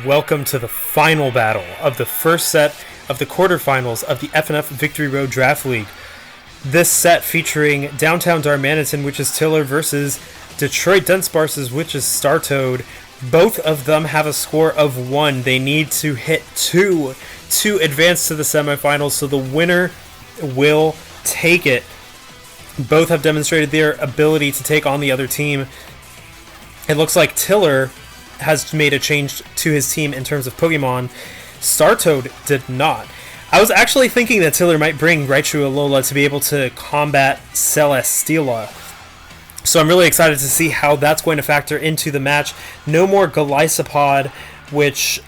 Welcome to the final battle of the first set of the quarterfinals of the FNF Victory Road Draft League. This set featuring Downtown Darmanitan, which is Tiller, versus Detroit Dunsparces, which is Startoad. Both of them have a score of 1. They need to hit 2 to advance to the semifinals, so the winner will take it. Both have demonstrated their ability to take on the other team. It looks like Tiller has made a change to his team in terms of Pokemon. Startoad did not. I was actually thinking that Tiller might bring Raichu Alola to be able to combat Celesteela. So I'm really excited to see how that's going to factor into the match. No more Golisopod, which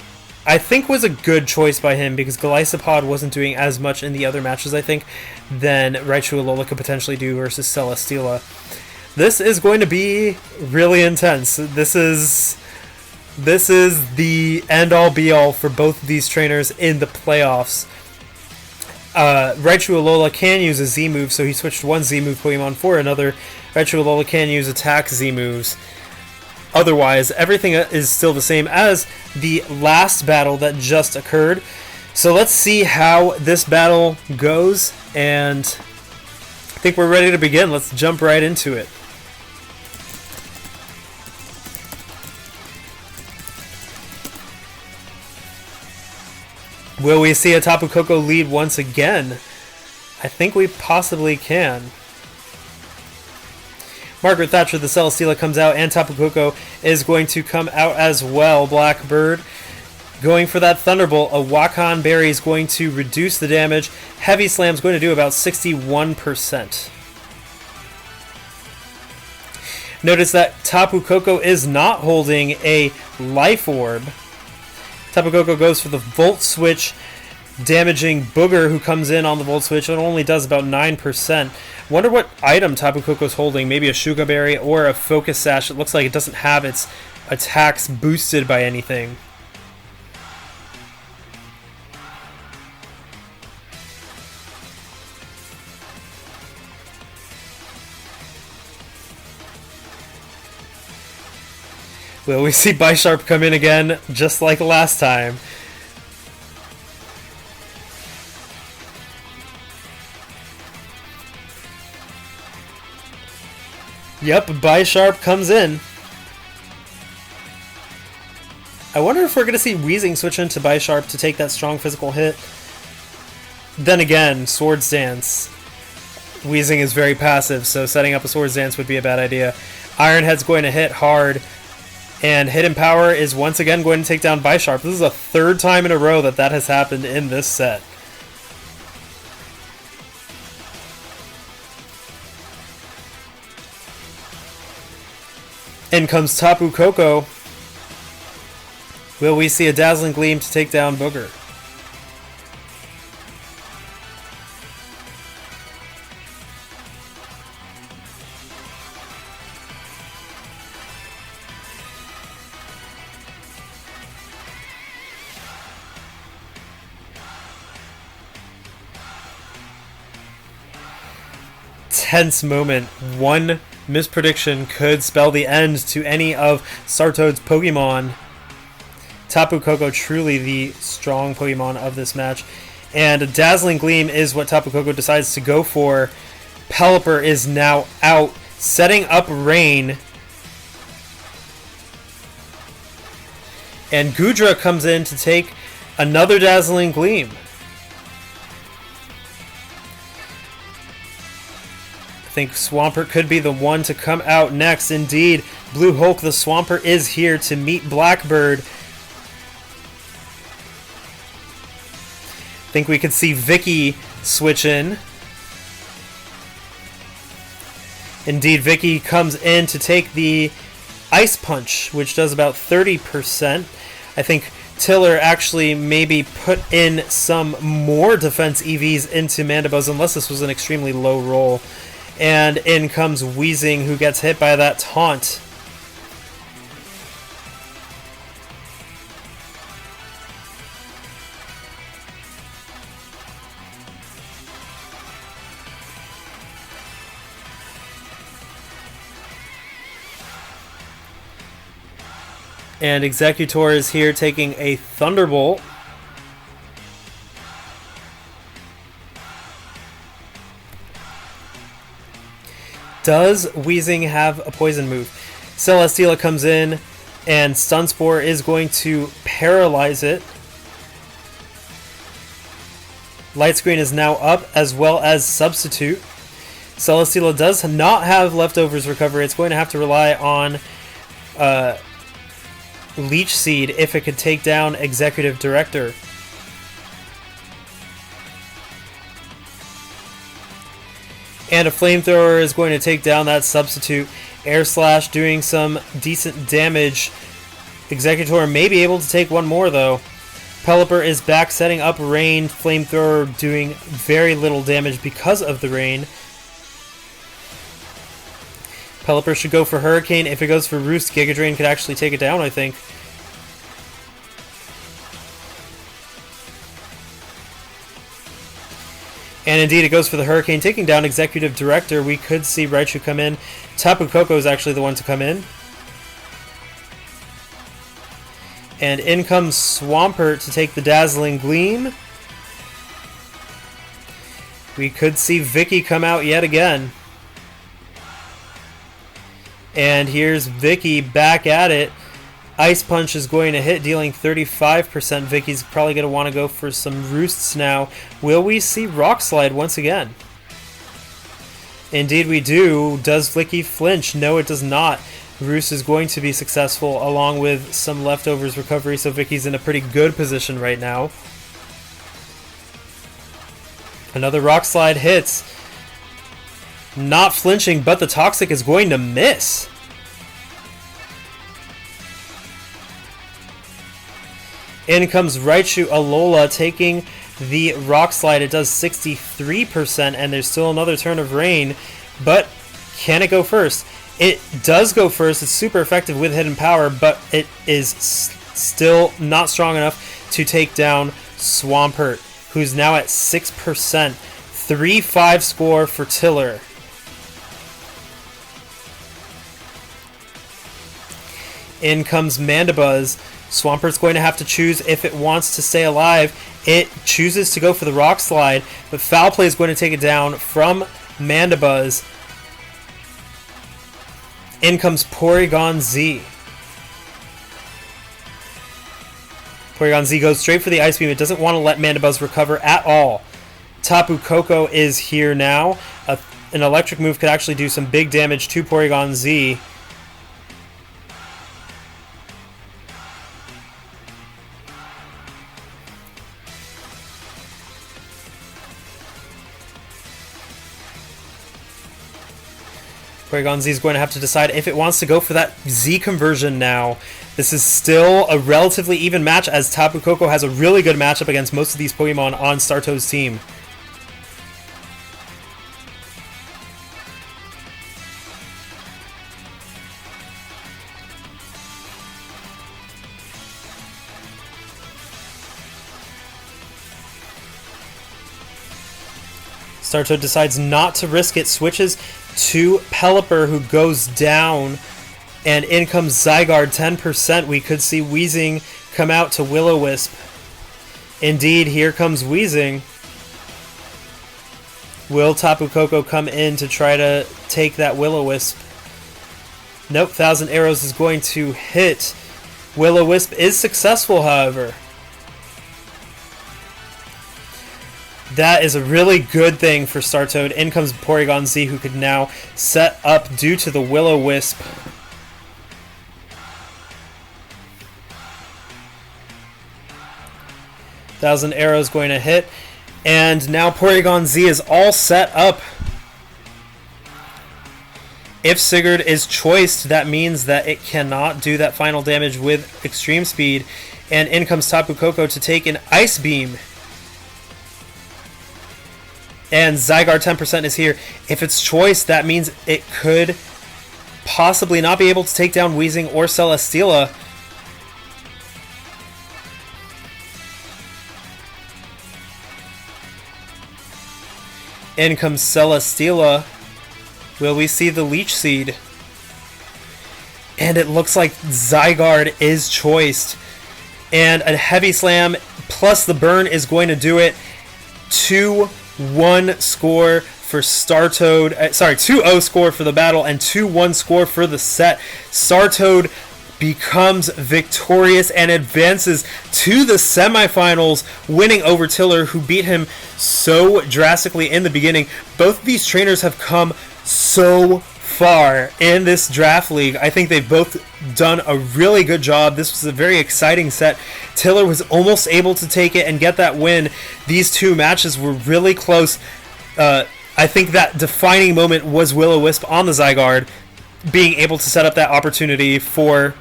I think was a good choice by him because Golisopod wasn't doing as much in the other matches, I think, than Raichu Alola could potentially do versus Celesteela. This is going to be really intense. This is the end-all be-all for both of these trainers in the playoffs. Raichu Alola can use a Z-move, so he switched one Z-move Pokemon for another. Raichu Alola can use attack Z-moves. Otherwise, everything is still the same as the last battle that just occurred. So let's see how this battle goes, and I think we're ready to begin. Let's jump right into it. Will we see a Tapu Koko lead once again? I think we possibly can. Margaret Thatcher, the Celesteela, comes out, and Tapu Koko is going to come out as well. Blackbird going for that Thunderbolt. A Wakan Berry is going to reduce the damage. Heavy Slam is going to do about 61%. Notice that Tapu Koko is not holding a Life Orb. Tapu Koko goes for the Volt Switch, damaging Booger, who comes in on the Volt Switch. It only does about 9%. Wonder what item Tapu Koko's holding. Maybe a Shuga Berry or a Focus Sash. It looks like it doesn't have its attacks boosted by anything. Will we see Bisharp come in again, just like last time? Yep, Bisharp comes in. I wonder if we're going to see Weezing switch into Bisharp to take that strong physical hit. Then again, Swords Dance. Weezing is very passive, so setting up a Swords Dance would be a bad idea. Iron Head's going to hit hard. And Hidden Power is once again going to take down Bisharp. This is the third time in a row that has happened in this set. In comes Tapu Koko. Will we see a Dazzling Gleam to take down Booger? Tense moment. One misprediction could spell the end to any of Startoad's Pokemon. Tapu Koko truly the strong Pokemon of this match. And Dazzling Gleam is what Tapu Koko decides to go for. Pelipper is now out, setting up Rain. And Goodra comes in to take another Dazzling Gleam. I think Swampert could be the one to come out next. Indeed, Blue Hulk the Swampert is here to meet Blackbird. I think we could see Vicky switch in. Indeed, Vicky comes in to take the Ice Punch, which does about 30%. I think Tiller actually maybe put in some more defense EVs into Mandibuzz, unless this was an extremely low roll. And in comes Weezing, who gets hit by that taunt. And Executor is here taking a Thunderbolt. Does Weezing have a poison move? Celesteela comes in, and Stun Spore is going to paralyze it. Light Screen is now up, as well as Substitute. Celesteela does not have Leftovers Recovery. It's going to have to rely on Leech Seed if it could take down Executive Director. And a Flamethrower is going to take down that Substitute. Air Slash doing some decent damage. Executor may be able to take one more though. Pelipper is back setting up Rain. Flamethrower doing very little damage because of the Rain. Pelipper should go for Hurricane. If it goes for Roost, Giga Drain could actually take it down, I think. And indeed, it goes for the Hurricane, taking down Executive Director. We could see Raichu come in. Tapu Koko is actually the one to come in. And in comes Swampert to take the Dazzling Gleam. We could see Vicky come out yet again. And here's Vicky back at it. Ice Punch is going to hit, dealing 35%. Vicky's probably going to want to go for some Roosts now. Will we see Rock Slide once again? Indeed we do. Does Vicky flinch? No, it does not. Roost is going to be successful along with some Leftovers Recovery, so Vicky's in a pretty good position right now. Another Rock Slide hits. Not flinching, but the Toxic is going to miss. In comes Raichu Alola taking the Rock Slide. It does 63%, and there's still another turn of Rain. But can it go first? It does go first. It's super effective with Hidden Power, but it is still not strong enough to take down Swampert, who's now at 6%. 3-5 score for Tiller. In comes Mandibuzz. Swampert's going to have to choose if it wants to stay alive. It chooses to go for the Rock Slide, but Foul Play is going to take it down from Mandibuzz. In comes Porygon Z. Porygon Z goes straight for the Ice Beam. It doesn't want to let Mandibuzz recover at all. Tapu Koko is here now. An electric move could actually do some big damage to Porygon Z. Porygon Z is going to have to decide if it wants to go for that Z conversion now. This is still a relatively even match, as Tapu Koko has a really good matchup against most of these Pokemon on Starto's team. Starto decides not to risk it, switches to Pelipper, who goes down, and in comes Zygarde, 10%. We could see Weezing come out to Will-O-Wisp. Indeed, here comes Weezing. Will Tapu Koko come in to try to take that Will-O-Wisp? Nope, Thousand Arrows is going to hit. Will-O-Wisp is successful, however. That is a really good thing for Startoad. In comes Porygon Z, who could now set up due to the Will-O-Wisp. Thousand Arrows going to hit. And now Porygon Z is all set up. If Sigurd is choiced, that means that it cannot do that final damage with Extreme Speed. And in comes Tapu Koko to take an Ice Beam. And Zygarde 10% is here. If it's choice, that means it could possibly not be able to take down Weezing or Celesteela. In comes Celesteela. Will we see the Leech Seed? and it looks like Zygarde is choiced. And a heavy slam plus the burn is going to do it. 2-1 score for Startoad. 2-0 score for the battle and 2-1 score for the set. Startoad becomes victorious and advances to the semifinals, winning over Tiller, who beat him so drastically in the beginning. Both of these trainers have come so far in this draft league. I think they've both done a really good job. This was a very exciting set. Tiller was almost able to take it and get that win. These two matches were really close. I think that defining moment was Will-O-Wisp on the Zygarde, being able to set up that opportunity for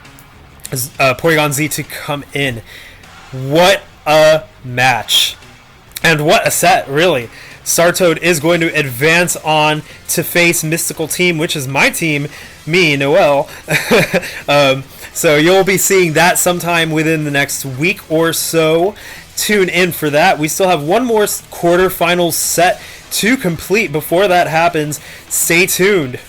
Porygon Z to come in. What a match. And what a set, really. Startoad is going to advance on to face Mystical Team, which is my team, me, Noel. So you'll be seeing that sometime within the next week or so. Tune in for that. We still have one more quarterfinals set to complete before that happens. Stay tuned.